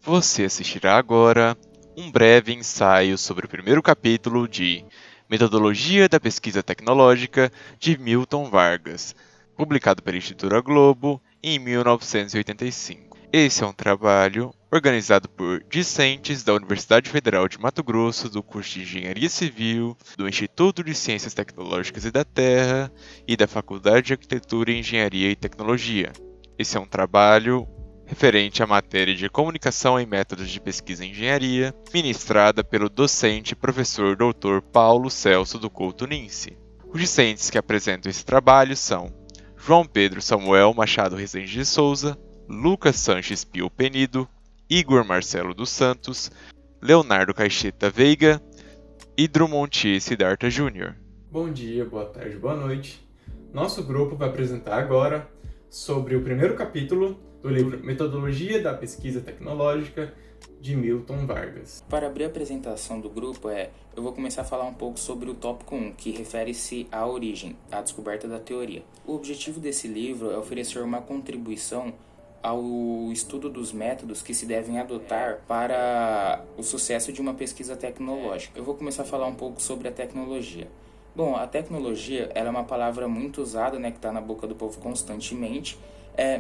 Você assistirá agora um breve ensaio sobre o primeiro capítulo de Metodologia da Pesquisa Tecnológica de Milton Vargas, publicado pela Editora Globo em 1985. Esse é um trabalho organizado por discentes da Universidade Federal de Mato Grosso, do curso de Engenharia Civil, do Instituto de Ciências Tecnológicas e da Terra e da Faculdade de Arquitetura, Engenharia e Tecnologia. Esse é um trabalho referente à matéria de Comunicação em Métodos de Pesquisa em Engenharia, ministrada pelo docente e professor Dr. Paulo Celso do Couto Nince. Os discentes que apresentam esse trabalho são João Pedro Samuel Machado Rezende de Souza, Lucas Sanches Pio Penido, Igor Marcelo dos Santos, Leonardo Caixeta Veiga e Drummond Siddhartha Jr. Bom dia, boa tarde, boa noite. Nosso grupo vai apresentar agora sobre o primeiro capítulo do livro Metodologia da Pesquisa Tecnológica de Milton Vargas. Para abrir a apresentação do grupo, eu vou começar a falar um pouco sobre o tópico 1, que refere-se à origem, à descoberta da teoria. O objetivo desse livro é oferecer uma contribuição ao estudo dos métodos que se devem adotar para o sucesso de uma pesquisa tecnológica. Eu vou começar a falar um pouco sobre a tecnologia. Bom, a tecnologia ela é uma palavra muito usada, que está na boca do povo constantemente,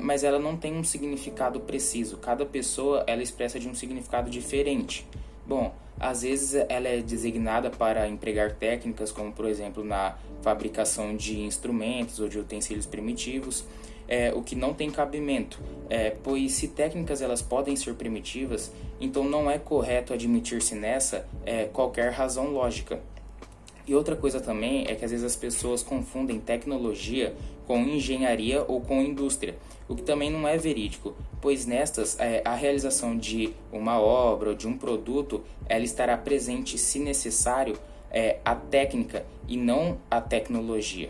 mas ela não tem um significado preciso. Cada pessoa ela expressa de um significado diferente. Bom, às vezes ela é designada para empregar técnicas, como por exemplo na fabricação de instrumentos ou de utensílios primitivos, o que não tem cabimento, pois se técnicas elas podem ser primitivas, então não é correto admitir-se nessa qualquer razão lógica. E outra coisa também é que às vezes as pessoas confundem tecnologia com engenharia ou com indústria, o que também não é verídico, pois nestas a realização de uma obra ou de um produto, ela estará presente, se necessário, a técnica e não a tecnologia.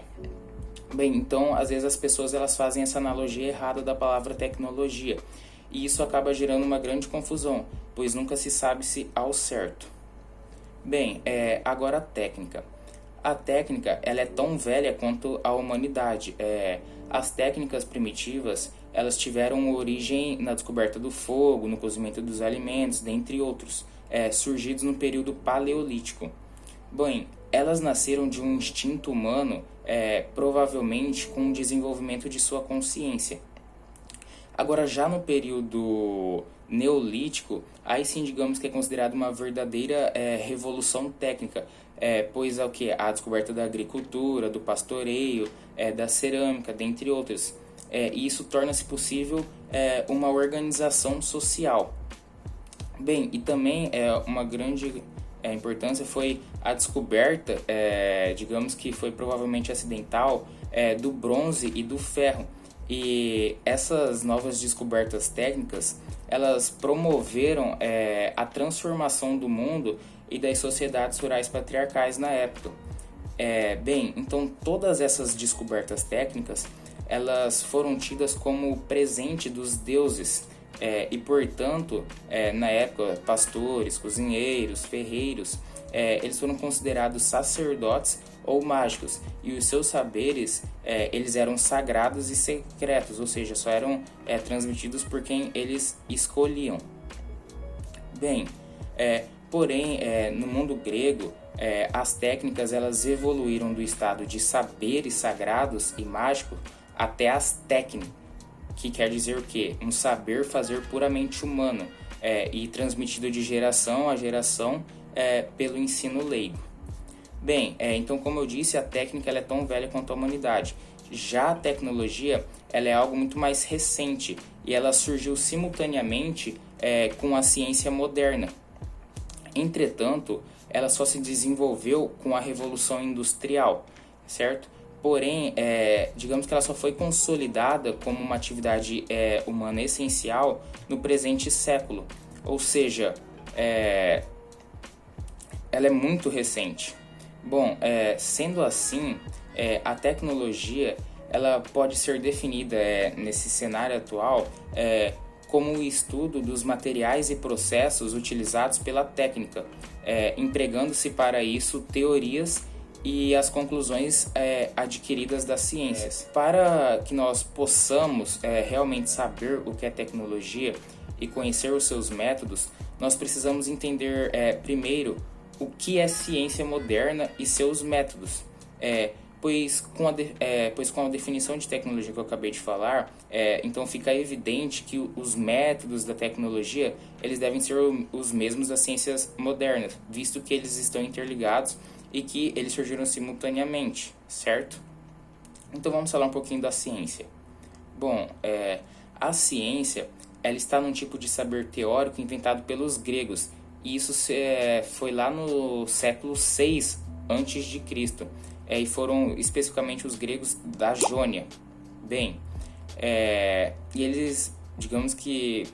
Bem, então às vezes as pessoas elas fazem essa analogia errada da palavra tecnologia, e isso acaba gerando uma grande confusão, pois nunca se sabe se ao certo. Bem, agora a técnica. A técnica ela é tão velha quanto a humanidade. As técnicas primitivas elas tiveram origem na descoberta do fogo, no cozimento dos alimentos, dentre outros, surgidos no período paleolítico. Bem, elas nasceram de um instinto humano, provavelmente com o desenvolvimento de sua consciência. Agora, já no período neolítico, aí sim digamos que é considerado uma verdadeira revolução técnica, pois é o que? A descoberta da agricultura, do pastoreio, da cerâmica, dentre outras. E isso torna-se possível uma organização social. Bem, e também uma grande importância foi a descoberta, digamos que foi provavelmente acidental, do bronze e do ferro. E essas novas descobertas técnicas, elas promoveram a transformação do mundo e das sociedades rurais patriarcais na época. Bem, então todas essas descobertas técnicas, elas foram tidas como presente dos deuses, e portanto, na época, pastores, cozinheiros, ferreiros, eles foram considerados sacerdotes ou mágicos, e os seus saberes eles eram sagrados e secretos, ou seja, só eram transmitidos por quem eles escolhiam. Bem, porém, no mundo grego, as técnicas elas evoluíram do estado de saberes sagrados e mágicos até as técnicas, que quer dizer o quê? Um saber fazer puramente humano, e transmitido de geração a geração pelo ensino leigo. Bem, então como eu disse, a técnica ela é tão velha quanto a humanidade. Já a tecnologia ela é algo muito mais recente e ela surgiu simultaneamente com a ciência moderna. Entretanto, ela só se desenvolveu com a Revolução Industrial, certo? Porém, digamos que ela só foi consolidada como uma atividade humana essencial no presente século. Ou seja, ela é muito recente. Bom, sendo assim, a tecnologia ela pode ser definida nesse cenário atual como o estudo dos materiais e processos utilizados pela técnica, empregando-se para isso teorias e as conclusões adquiridas das ciências. Para que nós possamos realmente saber o que é tecnologia, e conhecer os seus métodos, nós precisamos entender primeiro o que é ciência moderna e seus métodos. Pois com a definição de tecnologia que eu acabei de falar, então fica evidente que os métodos da tecnologia eles devem ser os mesmos das ciências modernas, visto que eles estão interligados e que eles surgiram simultaneamente, certo? Então vamos falar um pouquinho da ciência. Bom, a ciência ela está num tipo de saber teórico inventado pelos gregos, e isso foi lá no século 6 antes de Cristo. E foram especificamente os gregos da Jônia. Bem, e eles, digamos que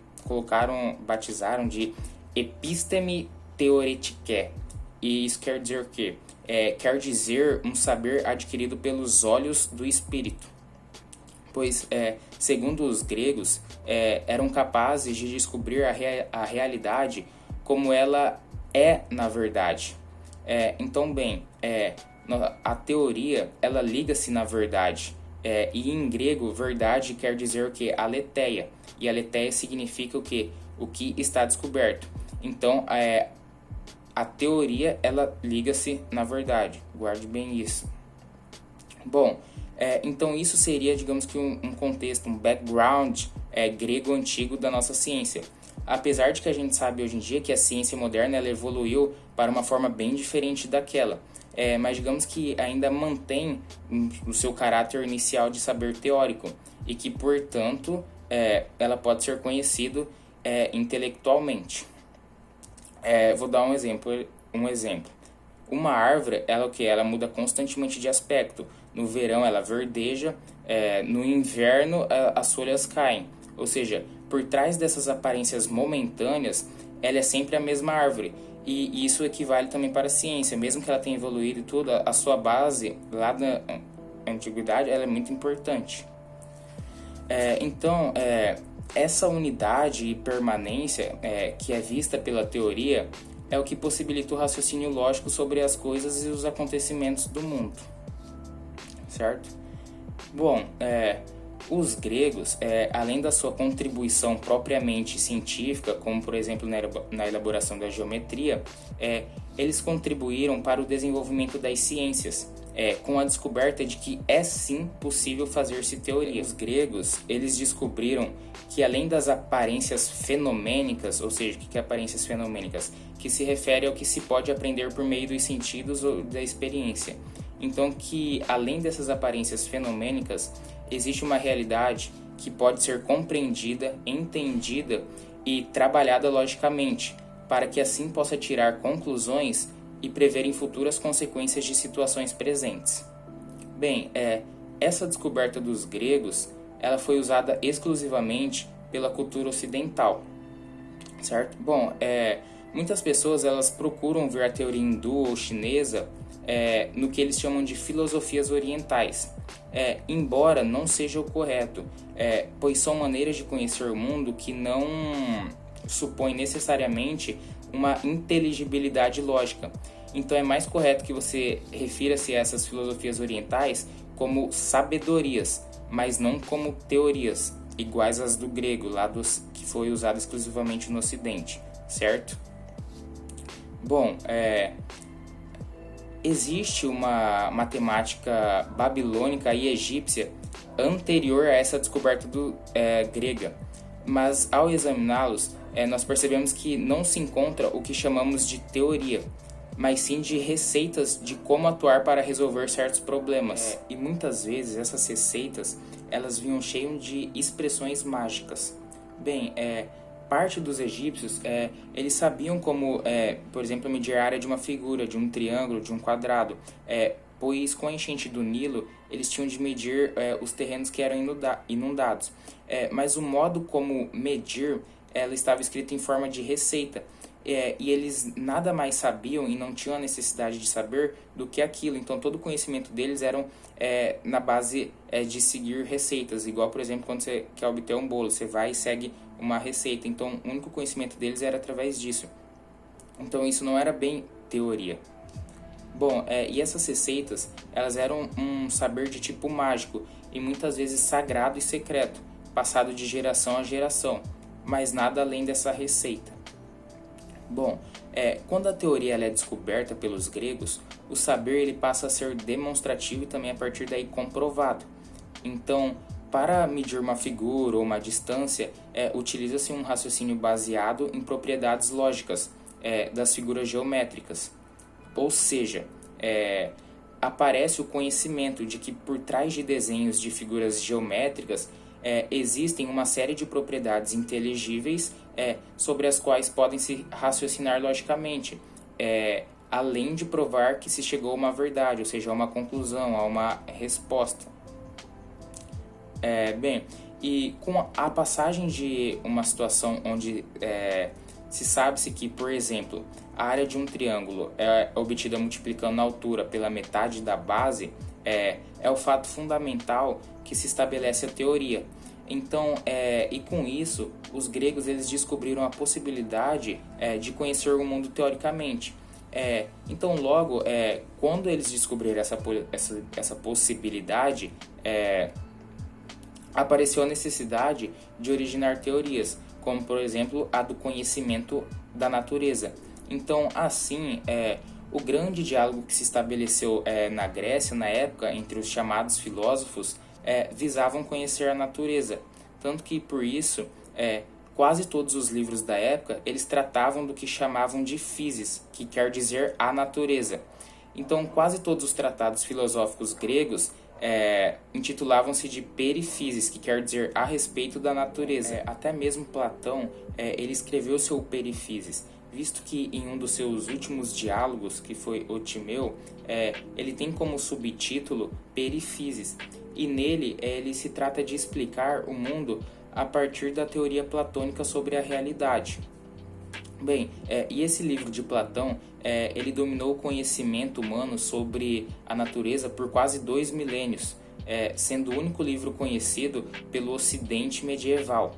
batizaram de Episteme Theoretike. E isso quer dizer o quê? Quer dizer um saber adquirido pelos olhos do espírito. Pois, segundo os gregos, eram capazes de descobrir a realidade como ela é na verdade. Então, bem, a teoria, ela liga-se na verdade. E em grego, verdade quer dizer o que? Aletheia. E aletheia significa o que? O que está descoberto. Então, a teoria, ela liga-se na verdade. Guarde bem isso. Bom, então isso seria, digamos que um contexto, um background grego antigo da nossa ciência. Apesar de que a gente sabe hoje em dia que a ciência moderna ela evoluiu para uma forma bem diferente daquela. Mas digamos que ainda mantém o seu caráter inicial de saber teórico e que, portanto, ela pode ser conhecida intelectualmente. Vou dar um exemplo. Uma árvore, ela muda constantemente de aspecto. No verão ela verdeja, no inverno as folhas caem. Ou seja, por trás dessas aparências momentâneas, ela é sempre a mesma árvore. E isso equivale também para a ciência. Mesmo que ela tenha evoluído e tudo, a sua base lá na antiguidade ela é muito importante. Então, essa unidade e permanência que é vista pela teoria é o que possibilita o raciocínio lógico sobre as coisas e os acontecimentos do mundo. Certo? Bom, os gregos, além da sua contribuição propriamente científica, como por exemplo na elaboração da geometria, eles contribuíram para o desenvolvimento das ciências, com a descoberta de que é sim possível fazer-se teoria. Os gregos, eles descobriram que além das aparências fenomênicas, ou seja, o que é aparências fenomênicas? Que se refere ao que se pode aprender por meio dos sentidos ou da experiência. Então, que além dessas aparências fenomênicas, existe uma realidade que pode ser compreendida, entendida e trabalhada logicamente, para que assim possa tirar conclusões e prever em futuras consequências de situações presentes. Bem, essa descoberta dos gregos, ela foi usada exclusivamente pela cultura ocidental, certo? Bom, muitas pessoas elas procuram ver a teoria hindu ou chinesa no que eles chamam de filosofias orientais, embora não seja o correto, pois são maneiras de conhecer o mundo que não supõem necessariamente uma inteligibilidade lógica. Então é mais correto que você refira-se a essas filosofias orientais como sabedorias, mas não como teorias, iguais às do grego, que foi usado exclusivamente no Ocidente, certo? Bom, existe uma matemática babilônica e egípcia anterior a essa descoberta grega, mas ao examiná-los, nós percebemos que não se encontra o que chamamos de teoria, mas sim de receitas de como atuar para resolver certos problemas. E muitas vezes essas receitas elas vinham cheias de expressões mágicas. Bem, parte dos egípcios, eles sabiam como, por exemplo, medir a área de uma figura, de um triângulo, de um quadrado, pois com a enchente do Nilo, eles tinham de medir os terrenos que eram inundados. Mas o modo como medir, ela estava escrita em forma de receita, e eles nada mais sabiam e não tinham a necessidade de saber do que aquilo. Então, todo o conhecimento deles eram na base de seguir receitas, igual, por exemplo, quando você quer obter um bolo, você vai e segue uma receita. Então, o único conhecimento deles era através disso. Então, isso não era bem teoria. Bom, e essas receitas, elas eram um saber de tipo mágico e muitas vezes sagrado e secreto, passado de geração a geração. mas nada além dessa receita. Bom, quando a teoria ela é descoberta pelos gregos, o saber ele passa a ser demonstrativo e também a partir daí comprovado. Então, para medir uma figura ou uma distância, utiliza-se um raciocínio baseado em propriedades lógicas das figuras geométricas. Ou seja, aparece o conhecimento de que por trás de desenhos de figuras geométricas existem uma série de propriedades inteligíveis sobre as quais podem se raciocinar logicamente, além de provar que se chegou a uma verdade, ou seja, a uma conclusão, a uma resposta. Bem, e com a passagem de uma situação onde se sabe-se que, por exemplo, a área de um triângulo é obtida multiplicando a altura pela metade da base, é o fato fundamental que se estabelece a teoria. Então, e com isso, os gregos eles descobriram a possibilidade de conhecer o mundo teoricamente. Então, logo, quando eles descobriram essa possibilidade, apareceu a necessidade de originar teorias, como, por exemplo, a do conhecimento da natureza. Então, assim, o grande diálogo que se estabeleceu na Grécia, na época, entre os chamados filósofos, visavam conhecer a natureza. Tanto que, por isso, quase todos os livros da época, eles tratavam do que chamavam de physis, que quer dizer a natureza. Então, quase todos os tratados filosóficos gregos intitulavam-se de periphysis, que quer dizer a respeito da natureza. Até mesmo Platão, ele escreveu seu periphysis, visto que em um dos seus últimos diálogos, que foi o Timeu, ele tem como subtítulo Periphysis, e nele ele se trata de explicar o mundo a partir da teoria platônica sobre a realidade. Bem, e esse livro de Platão, ele dominou o conhecimento humano sobre a natureza por quase 2 milênios, sendo o único livro conhecido pelo Ocidente medieval.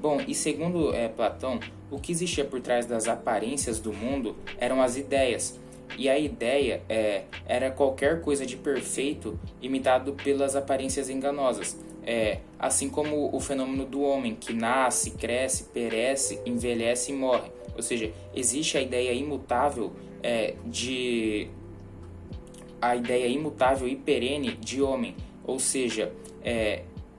Bom, e segundo Platão, o que existia por trás das aparências do mundo eram as ideias. E a ideia era qualquer coisa de perfeito imitado pelas aparências enganosas. Assim como o fenômeno do homem, que nasce, cresce, perece, envelhece e morre. Ou seja, existe a ideia imutável e perene de homem. Ou seja,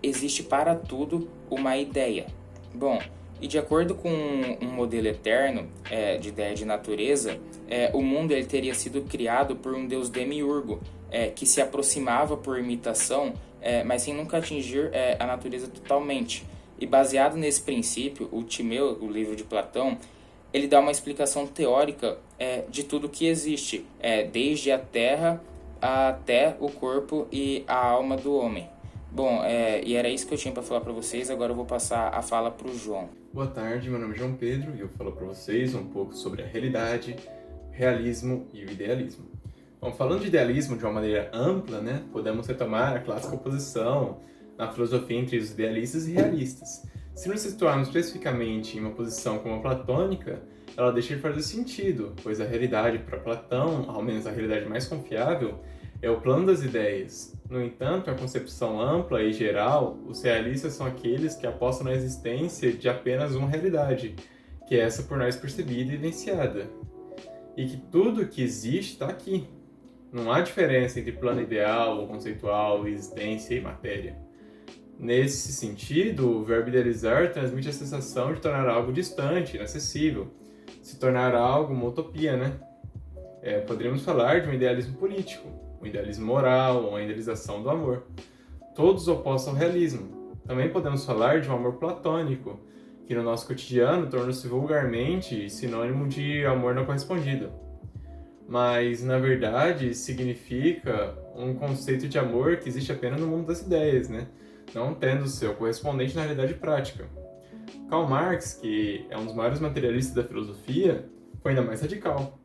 existe para tudo uma ideia. Bom, e de acordo com um modelo eterno de ideia de natureza, o mundo ele teria sido criado por um deus demiurgo, que se aproximava por imitação, mas sem nunca atingir a natureza totalmente. E baseado nesse princípio, o Timeu, o livro de Platão, ele dá uma explicação teórica de tudo que existe, desde a terra até o corpo e a alma do homem. Bom, e era isso que eu tinha para falar para vocês. Agora eu vou passar a fala para o João. Boa tarde, meu nome é João Pedro e eu falo para vocês um pouco sobre a realidade, realismo e o idealismo. Bom, falando de idealismo de uma maneira ampla, né, podemos retomar a clássica oposição na filosofia entre os idealistas e realistas. Se nos situarmos especificamente em uma posição como a platônica, ela deixa de fazer sentido, pois a realidade para Platão, ao menos a realidade mais confiável, é o plano das ideias. No entanto, a concepção ampla e geral, os realistas são aqueles que apostam na existência de apenas uma realidade, que é essa por nós percebida e vivenciada. E que tudo que existe está aqui. Não há diferença entre plano ideal ou conceitual, existência e matéria. Nesse sentido, o verbo idealizar transmite a sensação de tornar algo distante, inacessível, se tornar algo uma utopia, né? Poderíamos falar de um idealismo político, um idealismo moral, ou a idealização do amor, todos opostos ao realismo. Também podemos falar de um amor platônico, que no nosso cotidiano torna-se vulgarmente sinônimo de amor não correspondido. Mas, na verdade, significa um conceito de amor que existe apenas no mundo das ideias, né? Não tendo seu correspondente na realidade prática. Karl Marx, que é um dos maiores materialistas da filosofia, foi ainda mais radical.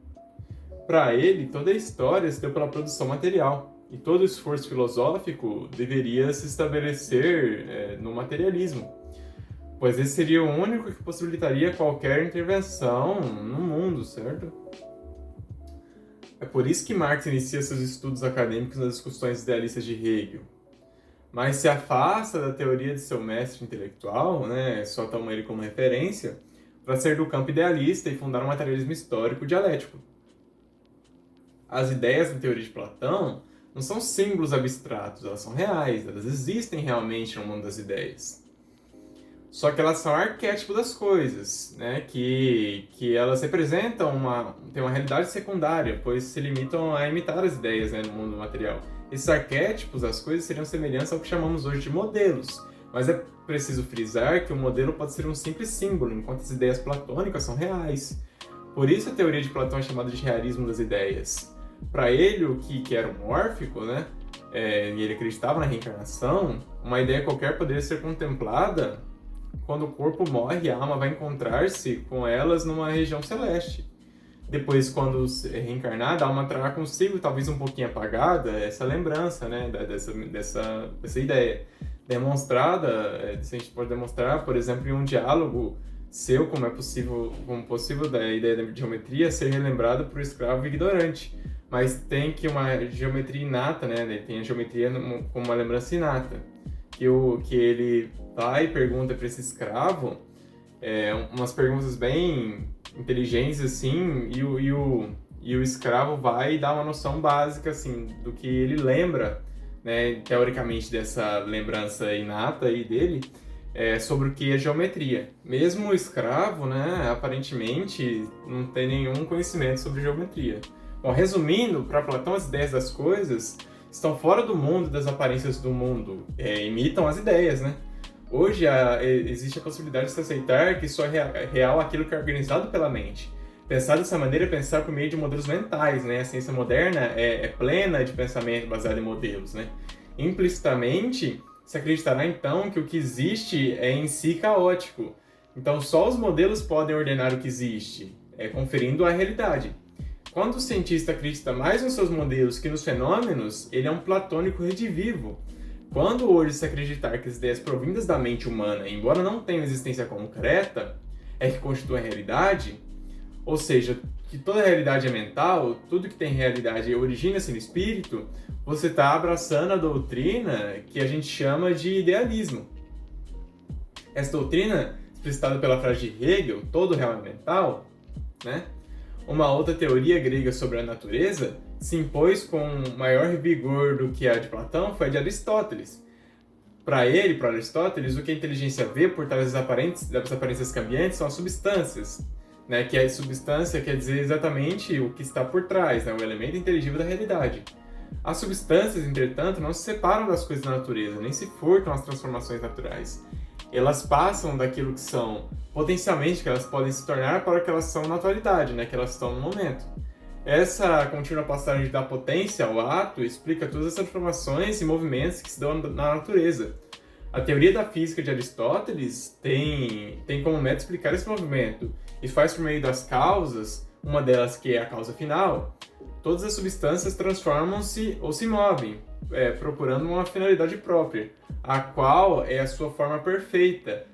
Para ele, toda a história se deu pela produção material, e todo esforço filosófico deveria se estabelecer no materialismo, pois esse seria o único que possibilitaria qualquer intervenção no mundo, certo? É por isso que Marx inicia seus estudos acadêmicos nas discussões idealistas de Hegel. mas se afasta da teoria de seu mestre intelectual, né, só toma ele como referência, para ser do campo idealista e fundar um materialismo histórico dialético. As ideias da teoria de Platão não são símbolos abstratos, elas são reais, elas existem realmente no mundo das ideias. Só que elas são arquétipos das coisas, né? que elas representam tem uma realidade secundária, pois se limitam a imitar as ideias, né, no mundo material. Esses arquétipos das coisas seriam semelhantes ao que chamamos hoje de modelos, mas é preciso frisar que o modelo pode ser um simples símbolo, enquanto as ideias platônicas são reais. Por isso a teoria de Platão é chamada de realismo das ideias. Para ele, o que era mórfico, né? E ele acreditava na reencarnação, uma ideia qualquer poderia ser contemplada quando o corpo morre e a alma vai encontrar-se com elas numa região celeste. Depois, quando reencarnada, a alma trará consigo, talvez um pouquinho apagada, essa lembrança, né, dessa ideia. Demonstrada, a gente pode demonstrar, por exemplo, em um diálogo seu, como possível da ideia da geometria ser relembrada por um escravo ignorante. Mas tem que uma geometria inata, né, tem a geometria como uma lembrança inata. Que ele vai e pergunta para esse escravo umas perguntas bem inteligentes, assim, e o escravo vai dar uma noção básica, assim, do que ele lembra, né, teoricamente, dessa lembrança inata aí dele, sobre o que é geometria. Mesmo o escravo, né, aparentemente, não tem nenhum conhecimento sobre geometria. Bom, resumindo, para Platão, as ideias das coisas estão fora do mundo, das aparências do mundo, imitam as ideias, né? Hoje existe a possibilidade de se aceitar que só é real aquilo que é organizado pela mente. Pensar dessa maneira é pensar por meio de modelos mentais, né? A ciência moderna é plena de pensamento baseado em modelos, né? Implicitamente, se acreditará então que o que existe é em si caótico. Então só os modelos podem ordenar o que existe, conferindo a realidade. Quando o cientista acredita mais nos seus modelos que nos fenômenos, ele é um platônico redivivo. Quando hoje se acreditar que as ideias provindas da mente humana, embora não tenham existência concreta, é que constituem a realidade, ou seja, que toda realidade é mental, tudo que tem realidade origina-se no espírito, você está abraçando a doutrina que a gente chama de idealismo. Essa doutrina, explicitada pela frase de Hegel, todo real é mental, né? Uma outra teoria grega sobre a natureza se impôs com maior vigor do que a de Platão foi a de Aristóteles. Para Aristóteles, o que a inteligência vê por trás das aparências cambiantes são as substâncias, né? Que a substância quer dizer exatamente o que está por trás, né? O elemento inteligível da realidade. As substâncias, entretanto, não se separam das coisas da natureza, nem se furtam às transformações naturais. Elas passam daquilo que são potencialmente, que elas podem se tornar, para o que elas são na atualidade, né? Que elas estão no momento. Essa contínua passagem da potência ao ato explica todas as transformações e movimentos que se dão na natureza. A teoria da física de Aristóteles tem como meta explicar esse movimento e faz por meio das causas, uma delas que é a causa final, todas as substâncias transformam-se ou se movem, procurando uma finalidade própria, a qual é a sua forma perfeita,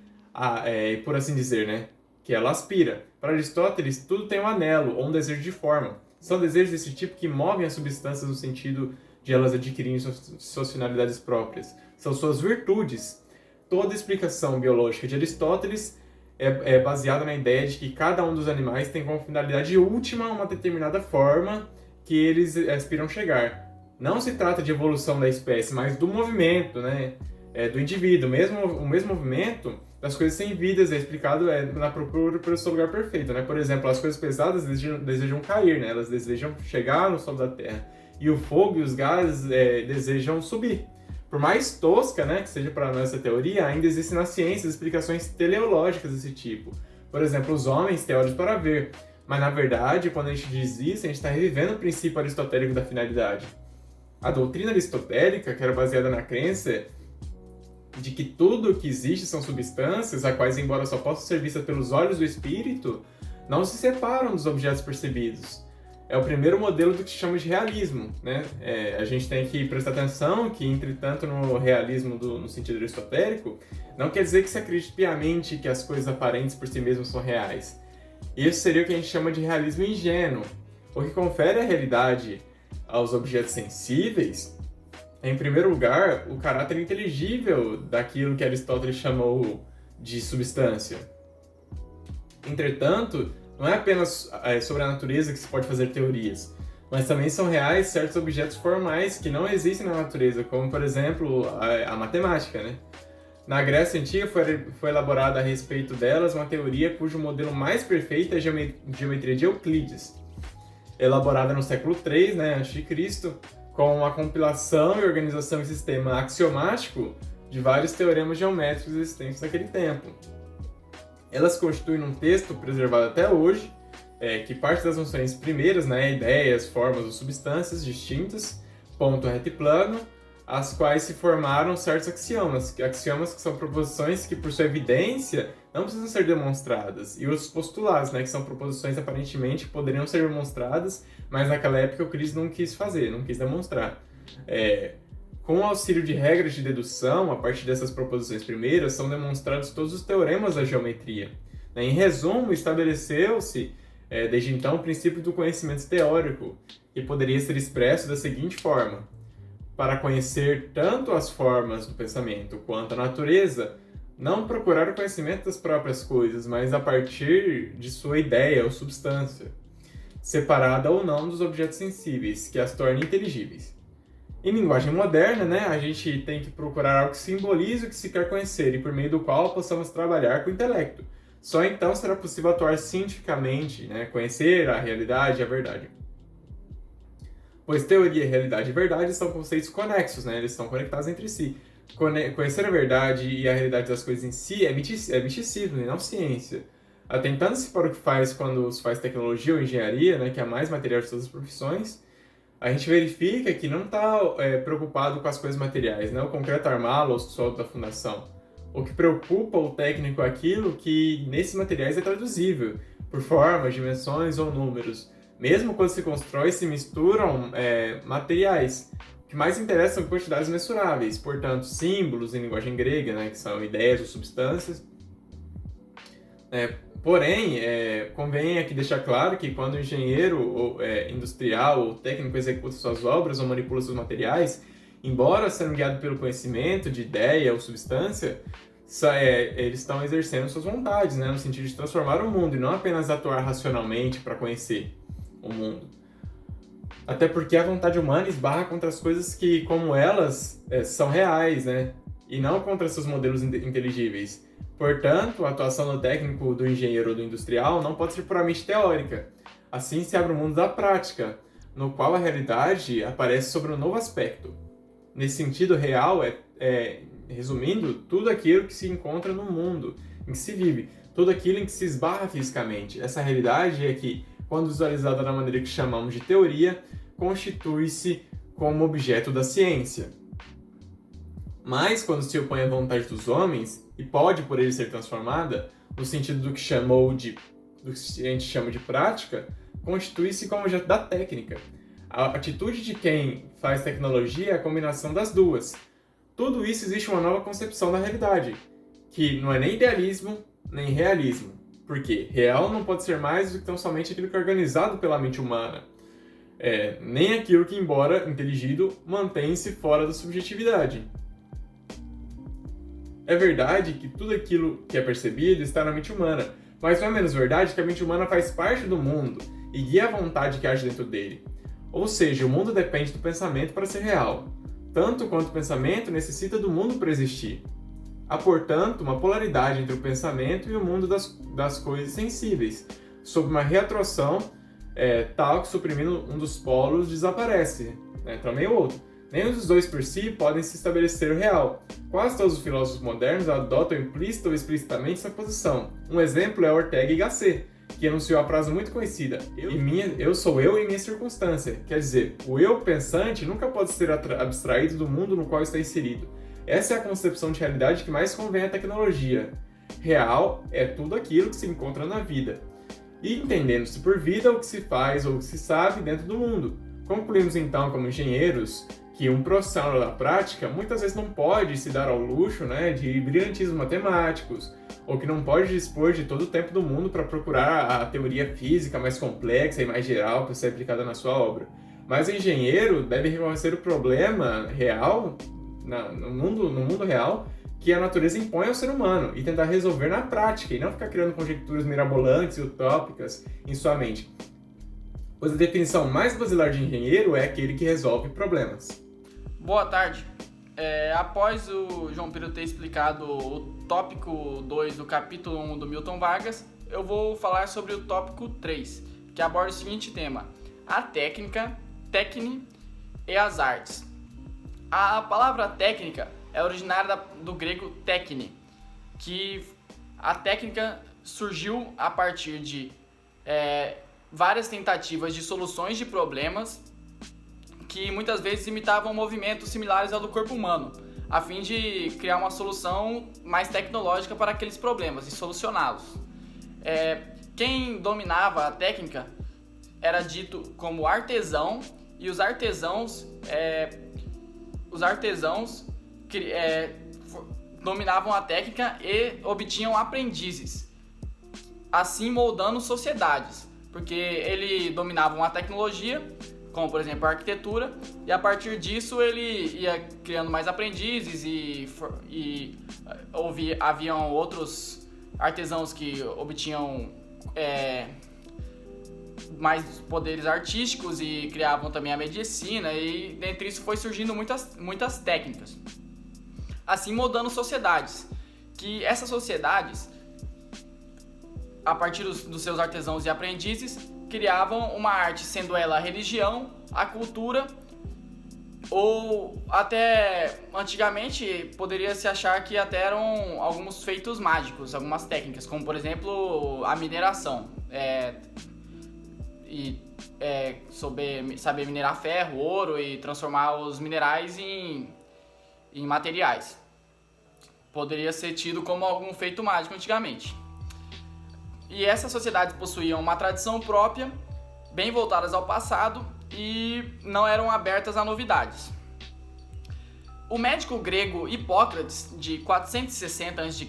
por assim dizer, né? Que ela aspira. Para Aristóteles, tudo tem um anelo ou um desejo de forma. São desejos desse tipo que movem as substâncias no sentido de elas adquirirem suas finalidades próprias. São suas virtudes. Toda explicação biológica de Aristóteles é baseada na ideia de que cada um dos animais tem como finalidade última uma determinada forma que eles aspiram chegar. Não se trata de evolução da espécie, mas do movimento, né? Do indivíduo. O mesmo movimento das coisas sem vidas é explicado na procura pelo seu lugar perfeito, né? Por exemplo, as coisas pesadas desejam cair, né? Elas desejam chegar no solo da Terra. E o fogo e os gases desejam subir. Por mais tosca, né, que seja para nós essa teoria, ainda existem na ciência explicações teleológicas desse tipo. Por exemplo, os homens têm olhos para ver. Mas, na verdade, quando a gente diz isso, a gente está revivendo o princípio aristotélico da finalidade. A doutrina aristotélica, que era baseada na crença de que tudo que existe são substâncias, as quais, embora só possam ser vistas pelos olhos do espírito, não se separam dos objetos percebidos. É o primeiro modelo do que se chama de realismo, né? A gente tem que prestar atenção que, entretanto, no realismo no sentido aristotélico, não quer dizer que se acredite piamente que as coisas aparentes por si mesmas são reais. Isso seria o que a gente chama de realismo ingênuo. O que confere a realidade aos objetos sensíveis Em primeiro lugar, o caráter inteligível daquilo que Aristóteles chamou de substância. Entretanto, não é apenas sobre a natureza que se pode fazer teorias, mas também são reais certos objetos formais que não existem na natureza, como, por exemplo, a matemática, né? Na Grécia Antiga foi elaborada a respeito delas uma teoria cujo modelo mais perfeito é a geometria de Euclides, elaborada no século III, né, a.C., com a compilação e organização em sistema axiomático de vários teoremas geométricos existentes naquele tempo. Elas constituem um texto preservado até hoje, que parte das noções primeiras, né, ideias, formas ou substâncias distintas, ponto reto e plano, as quais se formaram certos axiomas que são proposições que, por sua evidência, não precisam ser demonstradas, e os postulados, né, que são proposições aparentemente que poderiam ser demonstradas, mas naquela época Euclides não quis demonstrar. Com o auxílio de regras de dedução, a partir dessas proposições primeiras, são demonstrados todos os teoremas da geometria. Em resumo, estabeleceu-se, desde então, o princípio do conhecimento teórico, que poderia ser expresso da seguinte forma: para conhecer tanto as formas do pensamento quanto a natureza, não procurar o conhecimento das próprias coisas, mas a partir de sua ideia ou substância, separada ou não dos objetos sensíveis, que as torna inteligíveis. Em linguagem moderna, né, a gente tem que procurar algo que simbolize o que se quer conhecer e por meio do qual possamos trabalhar com o intelecto. Só então será possível atuar cientificamente, né, conhecer a realidade e a verdade. Pois teoria, realidade e verdade são conceitos conexos, né, eles estão conectados entre si. Conhecer a verdade e a realidade das coisas em si é misticismo e não ciência. Atentando-se para o que faz quando se faz tecnologia ou engenharia, né, que é a mais material de todas as profissões, a gente verifica que não está preocupado com as coisas materiais, né? O concreto armá-lo ou o solo da fundação. O que preocupa o técnico é aquilo que nesses materiais é traduzível, por formas, dimensões ou números. Mesmo quando se constrói, se misturam materiais. O que mais interessa são quantidades mensuráveis, portanto, símbolos em linguagem grega, né, que são ideias ou substâncias. Porém, convém aqui deixar claro que quando o engenheiro industrial ou técnico executa suas obras ou manipula seus materiais, embora sendo guiado pelo conhecimento de ideia ou substância, eles estão exercendo suas vontades, né, no sentido de transformar o mundo e não apenas atuar racionalmente para conhecer o mundo. Até porque a vontade humana esbarra contra as coisas que, como elas, são reais, né, e não contra seus modelos inteligíveis. Portanto, a atuação do técnico, do engenheiro ou do industrial não pode ser puramente teórica. Assim se abre o mundo da prática, no qual a realidade aparece sobre um novo aspecto. Nesse sentido, real resumindo, tudo aquilo que se encontra no mundo, em que se vive, tudo aquilo em que se esbarra fisicamente. Essa realidade é que, quando visualizada da maneira que chamamos de teoria, constitui-se como objeto da ciência. Mas, quando se opõe à vontade dos homens, e pode por ele ser transformada, no sentido do que a gente chama de prática, constitui-se como objeto da técnica. A atitude de quem faz tecnologia é a combinação das duas. Tudo isso existe uma nova concepção da realidade, que não é nem idealismo, nem realismo. Porque real não pode ser mais do que tão somente aquilo que é organizado pela mente humana. Nem aquilo que, embora inteligido, mantém-se fora da subjetividade. É verdade que tudo aquilo que é percebido está na mente humana, mas não é menos verdade que a mente humana faz parte do mundo e guia a vontade que age dentro dele. Ou seja, o mundo depende do pensamento para ser real, tanto quanto o pensamento necessita do mundo para existir. Há, portanto, uma polaridade entre o pensamento e o mundo das coisas sensíveis, sob uma retroação tal que, suprimindo um dos polos, desaparece, né? Também o outro. Nenhum dos dois por si podem se estabelecer o real. Quase todos os filósofos modernos adotam implícita ou explicitamente essa posição. Um exemplo é Ortega y Gasset, que enunciou a frase muito conhecida: eu sou eu e minha circunstância. Quer dizer, o eu pensante nunca pode ser abstraído do mundo no qual está inserido. Essa é a concepção de realidade que mais convém à tecnologia. Real é tudo aquilo que se encontra na vida, e entendendo-se por vida o que se faz ou o que se sabe dentro do mundo. Concluímos então, como engenheiros, que um profissional da prática muitas vezes não pode se dar ao luxo, né, de brilhantismos matemáticos, ou que não pode dispor de todo o tempo do mundo para procurar a teoria física mais complexa e mais geral para ser aplicada na sua obra. Mas o engenheiro deve reconhecer o problema real, no mundo real, que a natureza impõe ao ser humano e tentar resolver na prática, e não ficar criando conjecturas mirabolantes e utópicas em sua mente. Pois a definição mais basilar de engenheiro é aquele que resolve problemas. Boa tarde. Após o João Pedro ter explicado o tópico 2 do capítulo 1 do Milton Vargas, eu vou falar sobre o tópico 3, que aborda o seguinte tema: a técnica, técnica e as artes. A palavra técnica é originária do grego tékne, que a técnica surgiu a partir de várias tentativas de soluções de problemas que muitas vezes imitavam movimentos similares ao do corpo humano, a fim de criar uma solução mais tecnológica para aqueles problemas e solucioná-los. Quem dominava a técnica era dito como artesão, e os artesãos dominavam a técnica e obtinham aprendizes, assim moldando sociedades, porque ele dominava uma tecnologia, como por exemplo a arquitetura, e a partir disso ele ia criando mais aprendizes e haviam outros artesãos que obtinham mais poderes artísticos e criavam também a medicina, e dentre isso foi surgindo muitas técnicas, assim moldando sociedades, que essas sociedades, a partir dos seus artesãos e aprendizes, criavam uma arte, sendo ela a religião, a cultura, ou até antigamente poderia se achar que até eram alguns feitos mágicos, algumas técnicas, como por exemplo a mineração, saber minerar ferro, ouro e transformar os minerais em materiais. Poderia ser tido como algum feito mágico antigamente. E essas sociedades possuíam uma tradição própria, bem voltadas ao passado e não eram abertas a novidades. O médico grego Hipócrates, de 460 a.C.,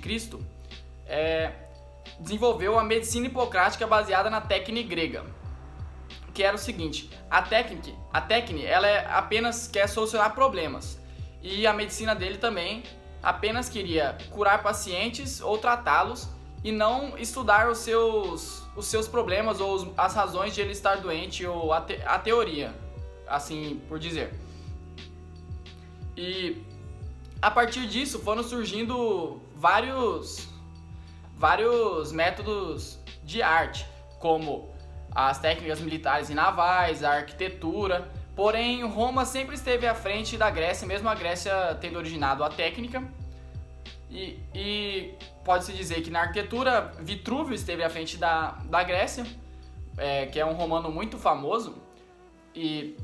desenvolveu a medicina hipocrática baseada na técnica grega, que era o seguinte: a técnica ela apenas quer solucionar problemas, e a medicina dele também apenas queria curar pacientes ou tratá-los, e não estudar os seus problemas ou as razões de ele estar doente, ou a teoria, assim por dizer. E a partir disso foram surgindo vários métodos de arte, como as técnicas militares e navais, a arquitetura. Porém, Roma sempre esteve à frente da Grécia, mesmo a Grécia tendo originado a técnica. E pode-se dizer que na arquitetura, Vitrúvio esteve à frente da Grécia, que é um romano muito famoso e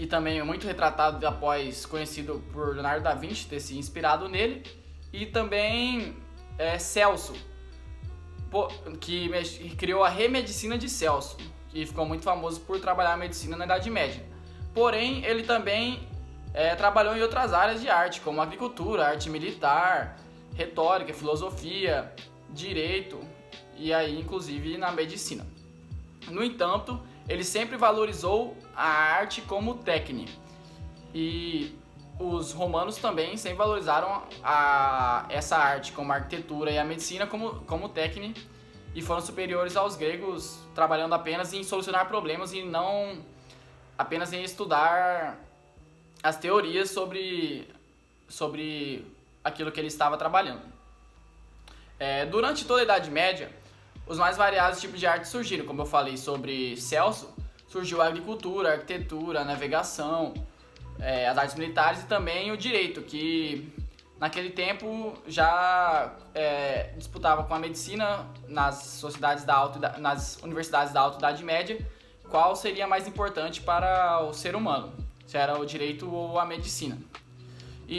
também muito retratado, após conhecido por Leonardo da Vinci ter se inspirado nele. E também Celso, que criou a remedicina de Celso, que ficou muito famoso por trabalhar a medicina na Idade Média. Porém, ele também trabalhou em outras áreas de arte, como agricultura, arte militar, retórica, filosofia, direito e aí inclusive na medicina. No entanto, ele sempre valorizou a arte como técnica, e os romanos também sempre valorizaram essa arte como a arquitetura e a medicina como técnica, e foram superiores aos gregos, trabalhando apenas em solucionar problemas e não apenas em estudar as teorias sobre aquilo que ele estava trabalhando. Durante toda a Idade Média, os mais variados tipos de arte surgiram. Como eu falei sobre Celso, surgiu a agricultura, a arquitetura, a navegação, as artes militares e também o direito, que naquele tempo já disputava com a medicina nas universidades da Alta Idade Média, qual seria mais importante para o ser humano, se era o direito ou a medicina.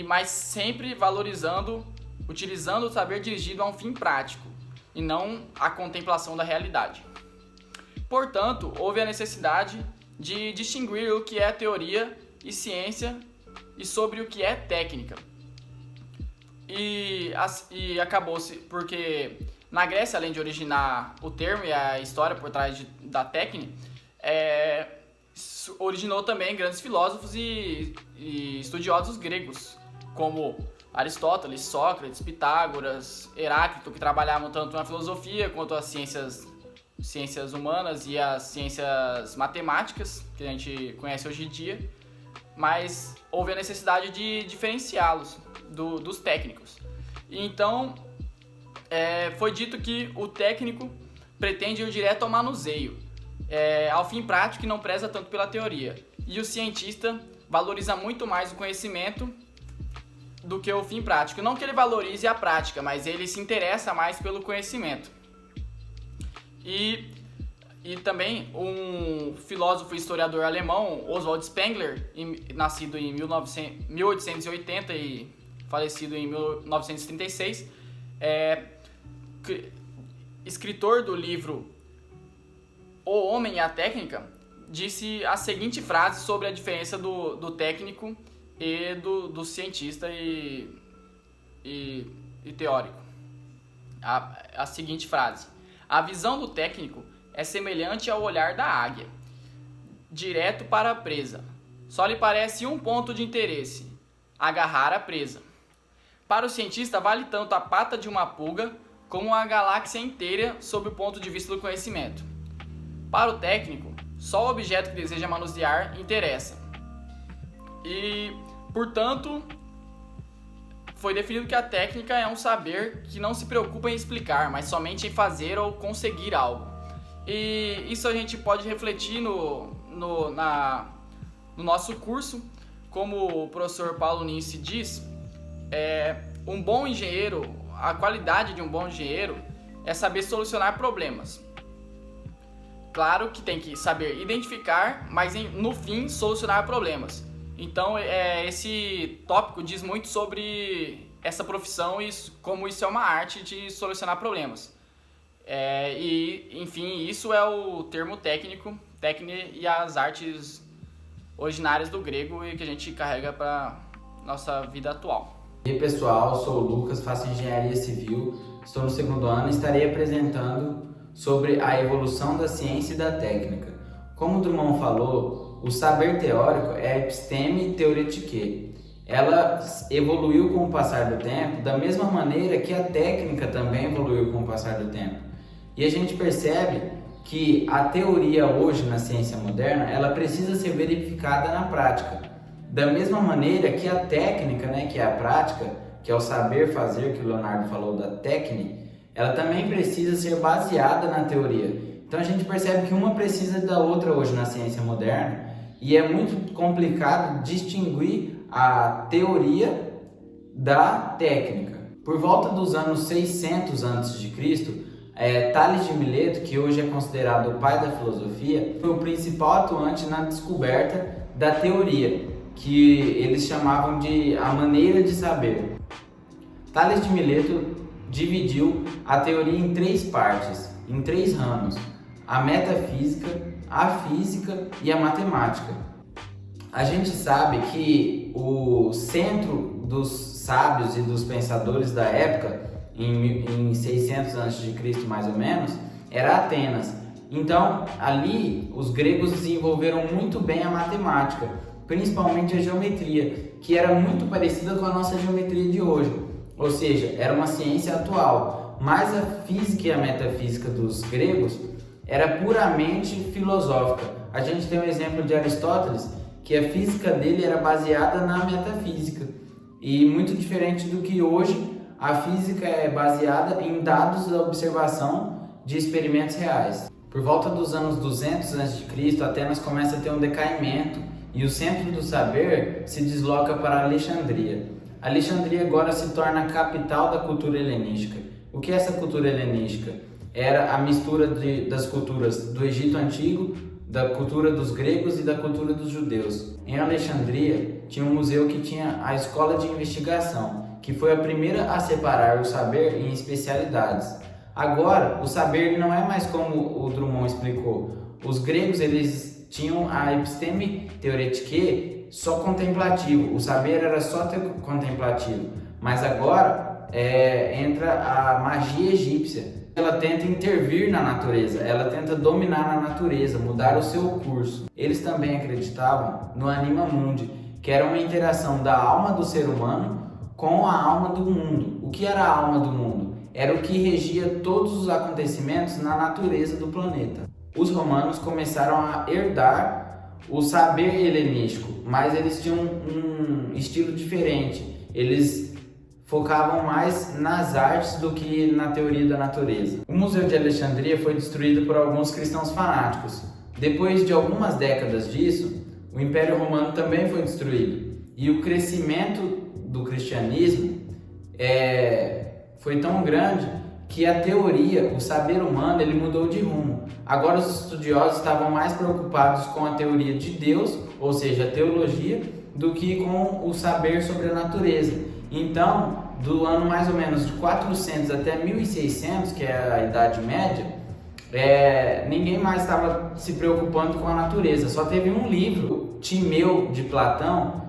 Mas sempre utilizando o saber dirigido a um fim prático, e não a contemplação da realidade. Portanto, houve a necessidade de distinguir o que é teoria e ciência e sobre o que é técnica. E acabou-se porque na Grécia, além de originar o termo e a história por trás da técnica, originou também grandes filósofos e estudiosos gregos, como Aristóteles, Sócrates, Pitágoras, Heráclito, que trabalhavam tanto na filosofia quanto as ciências humanas e as ciências matemáticas, que a gente conhece hoje em dia, mas houve a necessidade de diferenciá-los dos técnicos. E então, foi dito que o técnico pretende ir direto ao manuseio, ao fim prático e não preza tanto pela teoria. E o cientista valoriza muito mais o conhecimento do que o fim prático. Não que ele valorize a prática, mas ele se interessa mais pelo conhecimento. E também um filósofo e historiador alemão, Oswald Spengler, nascido em 1880 e falecido em 1936, escritor do livro O Homem e a Técnica, disse a seguinte frase sobre a diferença do técnico e do cientista e teórico. A seguinte frase: a visão do técnico é semelhante ao olhar da águia, direto para a presa. Só lhe parece um ponto de interesse: agarrar a presa. Para o cientista vale tanto a pata de uma pulga como a galáxia inteira sob o ponto de vista do conhecimento. Para o técnico, só o objeto que deseja manusear interessa. E, portanto, foi definido que a técnica é um saber que não se preocupa em explicar, mas somente em fazer ou conseguir algo. E isso a gente pode refletir no nosso curso, como o professor Paulo Nice diz, um bom engenheiro, a qualidade de um bom engenheiro é saber solucionar problemas. Claro que tem que saber identificar, mas no fim solucionar problemas. Então esse tópico diz muito sobre essa profissão e como isso é uma arte de solucionar problemas. Enfim, isso é o termo técnico e as artes originárias do grego e que a gente carrega para nossa vida atual. E aí, pessoal, sou o Lucas, faço engenharia civil, estou no 2º ano e estarei apresentando sobre a evolução da ciência e da técnica. Como o Drummond falou, o saber teórico é a episteme theoretique. Ela evoluiu com o passar do tempo da mesma maneira que a técnica também evoluiu com o passar do tempo. E a gente percebe que a teoria hoje na ciência moderna, ela precisa ser verificada na prática. Da mesma maneira que a técnica, que é a prática, que é o saber fazer, que o Leonardo falou da técnica, ela também precisa ser baseada na teoria. Então a gente percebe que uma precisa da outra hoje na ciência moderna e é muito complicado distinguir a teoria da técnica. Por volta dos anos 600 a.C., Tales de Mileto, que hoje é considerado o pai da filosofia, foi o principal atuante na descoberta da teoria, que eles chamavam de a maneira de saber. Tales de Mileto dividiu a teoria em 3 partes, em 3 ramos: a metafísica, a física e a matemática. A gente sabe que o centro dos sábios e dos pensadores da época, em 600 a.C. mais ou menos, era Atenas. Então, ali, os gregos desenvolveram muito bem a matemática, principalmente a geometria, que era muito parecida com a nossa geometria de hoje. Ou seja, era uma ciência atual, mas a física e a metafísica dos gregos era puramente filosófica. A gente tem um exemplo de Aristóteles, que a física dele era baseada na metafísica, e muito diferente do que hoje a física é baseada em dados da observação de experimentos reais. Por volta dos anos 200 a.C., Atenas começa a ter um decaimento e o centro do saber se desloca para Alexandria. Alexandria agora se torna a capital da cultura helenística. O que é essa cultura helenística? Era a mistura das culturas do Egito Antigo, da cultura dos gregos e da cultura dos judeus. Em Alexandria tinha um museu que tinha a escola de investigação, que foi a primeira a separar o saber em especialidades. Agora, o saber não é mais como o Drummond explicou. Os gregos eles tinham a episteme theoretique só contemplativo, o saber era só contemplativo. Mas agora entra a magia egípcia, Ela tenta intervir na natureza, ela tenta dominar a natureza, mudar o seu curso. Eles também acreditavam no Anima Mundi, que era uma interação da alma do ser humano com a alma do mundo. O que era a alma do mundo? Era o que regia todos os acontecimentos na natureza do planeta. Os romanos começaram a herdar o saber helenístico, mas eles tinham um estilo diferente. Eles focavam mais nas artes do que na teoria da natureza. O Museu de Alexandria foi destruído por alguns cristãos fanáticos. Depois de algumas décadas disso, o Império Romano também foi destruído. E o crescimento do cristianismo foi tão grande que a teoria, o saber humano, ele mudou de rumo. Agora os estudiosos estavam mais preocupados com a teoria de Deus, ou seja, a teologia, do que com o saber sobre a natureza. Então, do ano mais ou menos de 400 até 1600, que é a Idade Média, ninguém mais estava se preocupando com a natureza. Só teve um livro, Timeu, de Platão,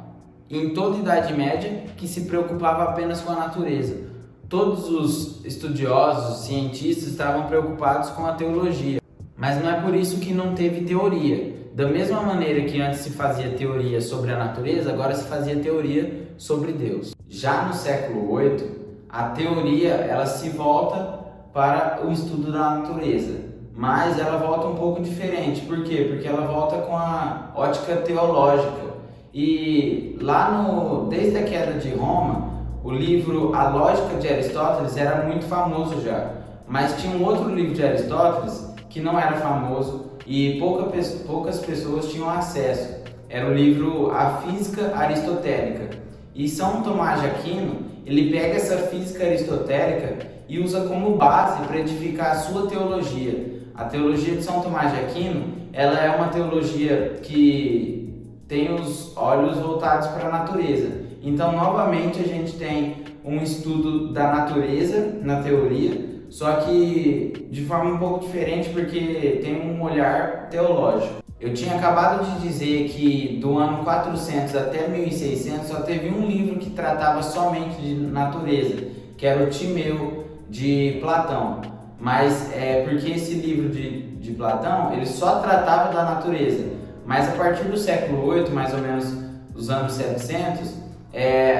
em toda a Idade Média, que se preocupava apenas com a natureza. Todos os estudiosos, cientistas, estavam preocupados com a teologia. Mas não é por isso que não teve teoria. Da mesma maneira que antes se fazia teoria sobre a natureza, agora se fazia teoria sobre Deus. Já no século VIII, a teoria ela se volta para o estudo da natureza, mas ela volta um pouco diferente. Por quê? Porque ela volta com a ótica teológica. E lá desde a queda de Roma, o livro A Lógica de Aristóteles era muito famoso já, mas tinha um outro livro de Aristóteles que não era famoso e poucas pessoas tinham acesso. Era o livro A Física Aristotélica. E São Tomás de Aquino, ele pega essa física aristotélica e usa como base para edificar a sua teologia. A teologia de São Tomás de Aquino, ela é uma teologia que tem os olhos voltados para a natureza. Então, novamente, a gente tem um estudo da natureza na teoria, só que de forma um pouco diferente, porque tem um olhar teológico. Eu tinha acabado de dizer que do ano 400 até 1600 só teve um livro que tratava somente de natureza, que era o Timeu, de Platão. Mas porque esse livro de Platão, ele só tratava da natureza. Mas a partir do século VIII, mais ou menos dos anos 700,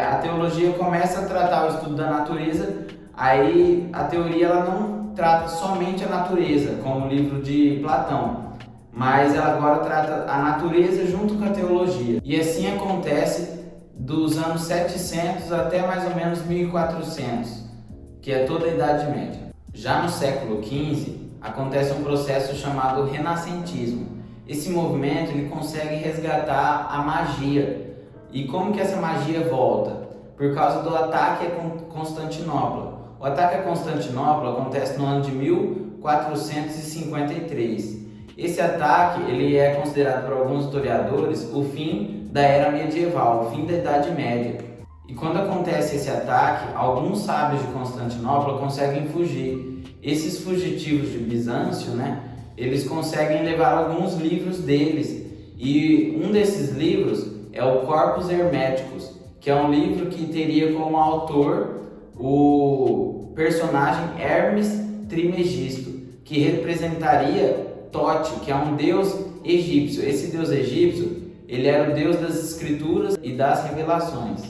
a teologia começa a tratar o estudo da natureza. Aí a teoria ela não trata somente a natureza, como o livro de Platão, mas ela agora trata a natureza junto com a teologia. E assim acontece dos anos 700 até mais ou menos 1400, que é toda a Idade Média. Já no século XV, acontece um processo chamado renascentismo. Esse movimento ele consegue resgatar a magia. E como que essa magia volta? Por causa do ataque a Constantinopla. O ataque a Constantinopla acontece no ano de 1453. Esse ataque ele é considerado por alguns historiadores o fim da Era Medieval, o fim da Idade Média. E quando acontece esse ataque, alguns sábios de Constantinopla conseguem fugir. Esses fugitivos de Bizâncio, eles conseguem levar alguns livros deles. E um desses livros é o Corpus Hermeticus, que é um livro que teria como autor o personagem Hermes Trismegisto, que representaria Tote, que é um deus egípcio. Esse deus egípcio, ele era o deus das escrituras e das revelações.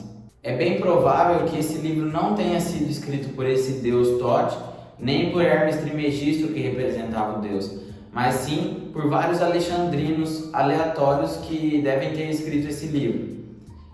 É bem provável que esse livro não tenha sido escrito por esse deus Tote, nem por Hermes Trismegisto, que representava o deus, mas sim por vários alexandrinos aleatórios que devem ter escrito esse livro.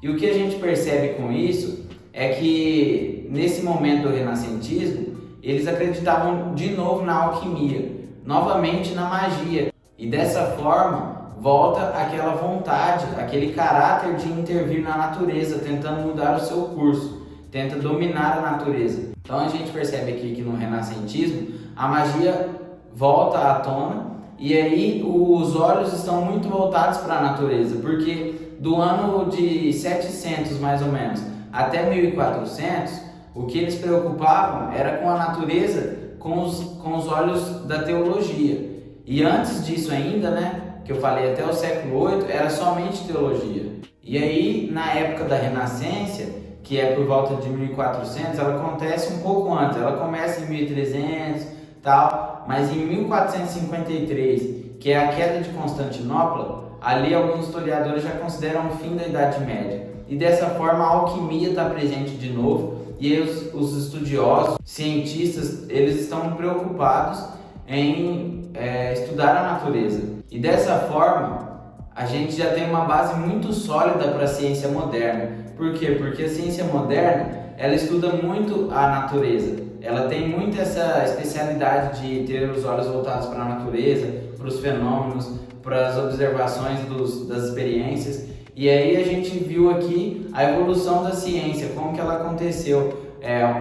E o que a gente percebe com isso é que nesse momento do renascentismo, eles acreditavam de novo na alquimia, novamente na magia. E dessa forma, volta aquela vontade, aquele caráter de intervir na natureza, tentando mudar o seu curso, tenta dominar a natureza. Então a gente percebe aqui que no renascentismo, a magia volta à tona e aí os olhos estão muito voltados para a natureza, porque do ano de 700 mais ou menos até 1400, o que eles preocupavam era com a natureza com os olhos da teologia. E antes disso ainda, que eu falei até o século VIII, era somente teologia. E aí, na época da Renascença, que é por volta de 1400, ela acontece um pouco antes. Ela começa em 1300, tal, mas em 1453, que é a queda de Constantinopla, ali alguns historiadores já consideram o fim da Idade Média. E dessa forma a alquimia está presente de novo, e aí os estudiosos, cientistas, eles estão preocupados em estudar a natureza. E dessa forma a gente já tem uma base muito sólida para a ciência moderna. Por quê? Porque a ciência moderna, ela estuda muito a natureza. Ela tem muito essa especialidade de ter os olhos voltados para a natureza, para os fenômenos, para as observações das experiências. E aí a gente viu aqui a evolução da ciência, como que ela aconteceu.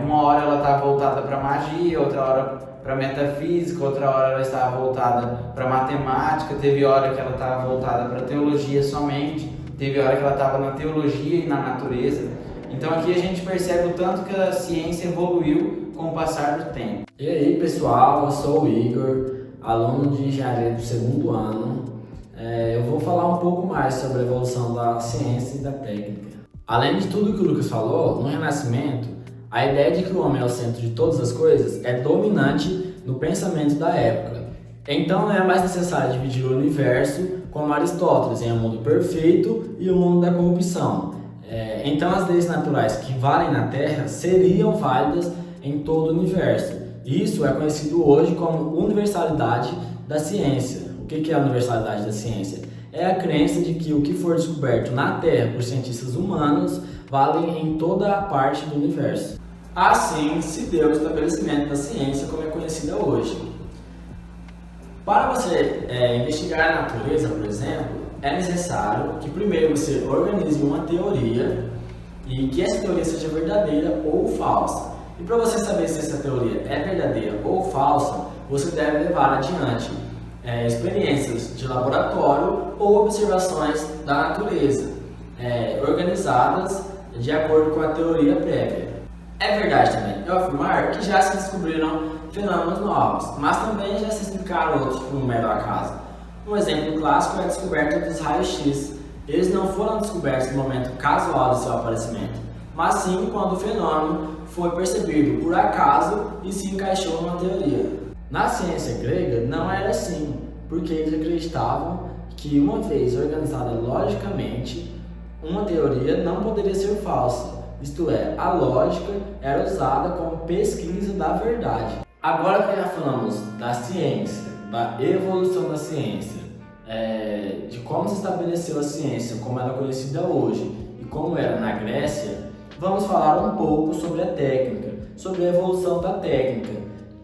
Uma hora ela estava voltada para magia, outra hora para metafísica, outra hora ela estava voltada para matemática, teve hora que ela estava voltada para teologia somente, teve hora que ela estava na teologia e na natureza. Então aqui a gente percebe o tanto que a ciência evoluiu com o passar do tempo. E aí pessoal, eu sou o Igor, aluno de engenharia do 2º ano. Eu vou falar um pouco mais sobre a evolução da ciência e da técnica. Além de tudo que o Lucas falou, no Renascimento, a ideia de que o homem é o centro de todas as coisas é dominante no pensamento da época. Então não é mais necessário dividir o universo como Aristóteles em um mundo perfeito e o mundo da corrupção. Então as leis naturais que valem na Terra seriam válidas em todo o universo. Isso é conhecido hoje como universalidade da ciência. O que é a universalidade da ciência? É a crença de que o que for descoberto na Terra por cientistas humanos vale em toda a parte do universo. Assim se deu o estabelecimento da ciência como é conhecida hoje. Para você investigar a natureza, por exemplo, é necessário que primeiro você organize uma teoria e que essa teoria seja verdadeira ou falsa. E para você saber se essa teoria é verdadeira ou falsa, você deve levar adiante experiências de laboratório ou observações da natureza, organizadas de acordo com a teoria prévia. É verdade também eu afirmar que já se descobriram fenômenos novos, mas também já se explicaram outros por um mero acaso. Um exemplo clássico é a descoberta dos raios-x. Eles não foram descobertos no momento casual de seu aparecimento, mas sim quando o fenômeno foi percebido por acaso e se encaixou numa teoria. Na ciência grega não era assim, porque eles acreditavam que uma vez organizada logicamente, uma teoria não poderia ser falsa, isto é, a lógica era usada como pesquisa da verdade. Agora que já falamos da ciência, da evolução da ciência, de como se estabeleceu a ciência, como ela é conhecida hoje e como era na Grécia, vamos falar um pouco sobre a técnica, sobre a evolução da técnica,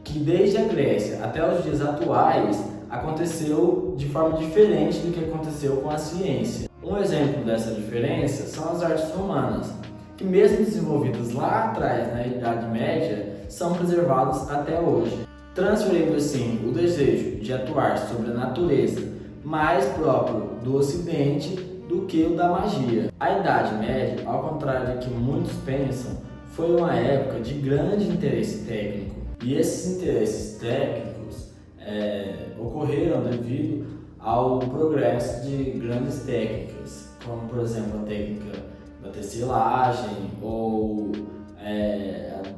que desde a Grécia até os dias atuais aconteceu de forma diferente do que aconteceu com a ciência. Um exemplo dessa diferença são as artes romanas, que mesmo desenvolvidas lá atrás, na Idade Média, são preservadas até hoje, transferindo assim o desejo de atuar sobre a natureza mais próprio do Ocidente do que o da magia. A Idade Média, ao contrário do que muitos pensam, foi uma época de grande interesse técnico, e esses interesses técnicos ocorreram devido ao progresso de grandes técnicas, como por exemplo a técnica da tecelagem ou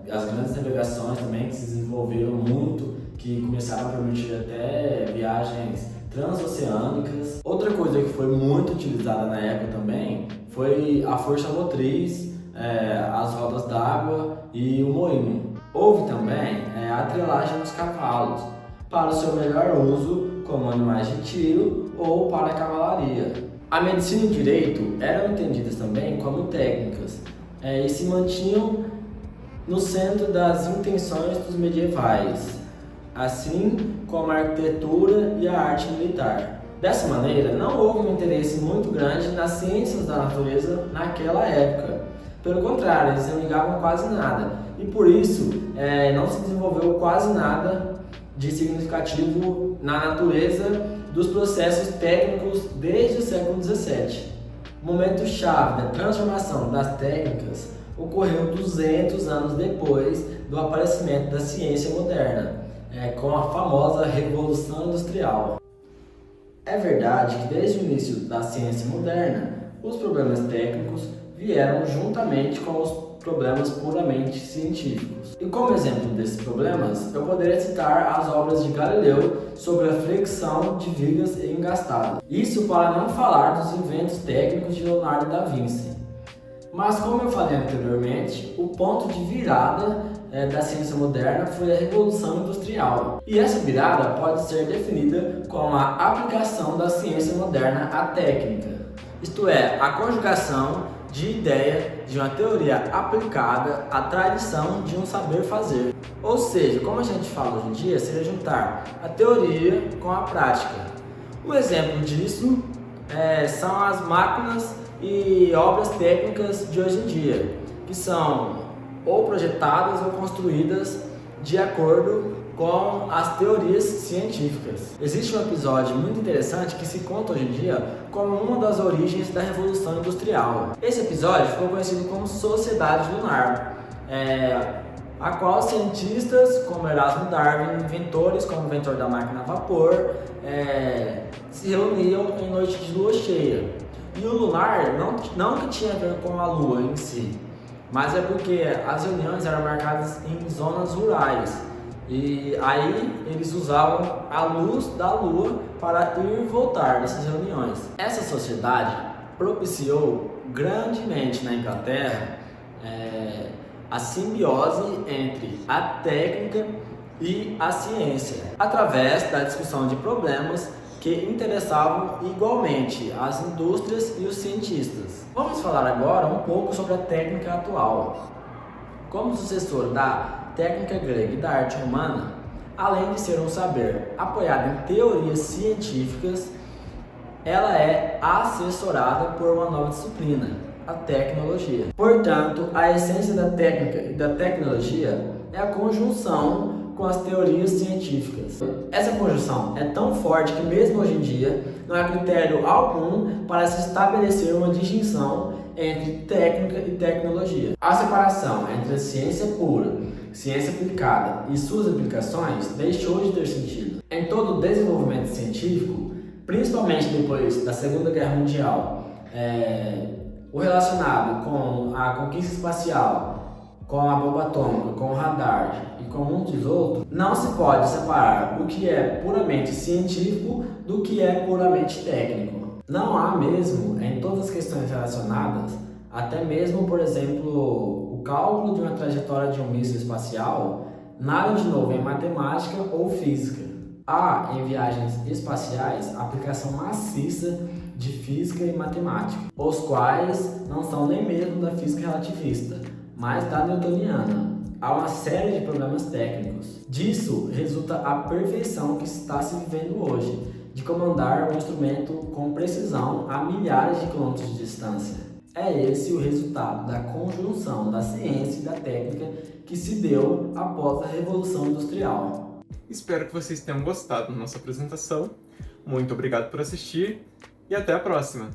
as grandes navegações também que se desenvolveram muito, que começaram a permitir até viagens transoceânicas. Outra coisa que foi muito utilizada na época também foi a força motriz, as rodas d'água e o moinho. Houve também a atrelagem dos cavalos para o seu melhor uso como animais de tiro ou para a cavalaria. A medicina e o direito eram entendidas também como técnicas e se mantinham no centro das intenções dos medievais, assim como a arquitetura e a arte militar. Dessa maneira, não houve um interesse muito grande nas ciências da natureza naquela época. Pelo contrário, eles não ligavam quase nada e por isso não se desenvolveu quase nada de significativo na natureza dos processos técnicos desde o século XVII. O momento-chave da transformação das técnicas ocorreu 200 anos depois do aparecimento da ciência moderna, com a famosa Revolução Industrial. É verdade que desde o início da ciência moderna, os problemas técnicos vieram juntamente com os problemas puramente científicos. E como exemplo desses problemas, eu poderia citar as obras de Galileu sobre a fricção de vigas engastadas. Isso para não falar dos inventos técnicos de Leonardo da Vinci. Mas como eu falei anteriormente, o ponto de virada da ciência moderna foi a Revolução Industrial. E essa virada pode ser definida como a aplicação da ciência moderna à técnica, isto é, a conjugação de ideia de uma teoria aplicada à tradição de um saber fazer. Ou seja, como a gente fala hoje em dia, seria juntar a teoria com a prática. Um exemplo disso são as máquinas e obras técnicas de hoje em dia, que são ou projetadas ou construídas de acordo com as teorias científicas. Existe um episódio muito interessante que se conta hoje em dia como uma das origens da Revolução Industrial. Esse episódio ficou conhecido como Sociedade Lunar, a qual cientistas como Erasmo Darwin, inventores como o inventor da máquina a vapor, se reuniam em noite de lua cheia. E o lunar não que tinha a ver com a lua em si, mas é porque as reuniões eram marcadas em zonas rurais. E aí eles usavam a luz da lua para ir e voltar dessas reuniões. Essa sociedade propiciou grandemente na Inglaterra a simbiose entre a técnica e a ciência, através da discussão de problemas que interessavam igualmente as indústrias e os cientistas. Vamos falar agora um pouco sobre a técnica atual. Como sucessor da técnica grega e da arte romana, além de ser um saber apoiado em teorias científicas, ela é assessorada por uma nova disciplina, a tecnologia. Portanto, a essência da técnica e da tecnologia é a conjunção com as teorias científicas. Essa conjunção é tão forte que mesmo hoje em dia não há critério algum para se estabelecer uma distinção entre técnica e tecnologia. A separação entre a ciência pura, ciência aplicada e suas aplicações deixou de ter sentido. Em todo o desenvolvimento científico, principalmente depois da Segunda Guerra Mundial, o relacionado com a conquista espacial, com a bomba atômica, com o radar e com muitos outros, não se pode separar o que é puramente científico do que é puramente técnico. Não há mesmo, em todas as questões relacionadas, até mesmo, por exemplo, o cálculo de uma trajetória de um míssil espacial, nada de novo em matemática ou física. Há, em viagens espaciais, aplicação maciça de física e matemática, os quais não são nem mesmo da física relativista, mas da newtoniana. Há uma série de problemas técnicos. Disso resulta a perfeição que está se vivendo hoje, de comandar um instrumento com precisão a milhares de quilômetros de distância. É esse o resultado da conjunção da ciência e da técnica que se deu após a Revolução Industrial. Espero que vocês tenham gostado da nossa apresentação. Muito obrigado por assistir e até a próxima!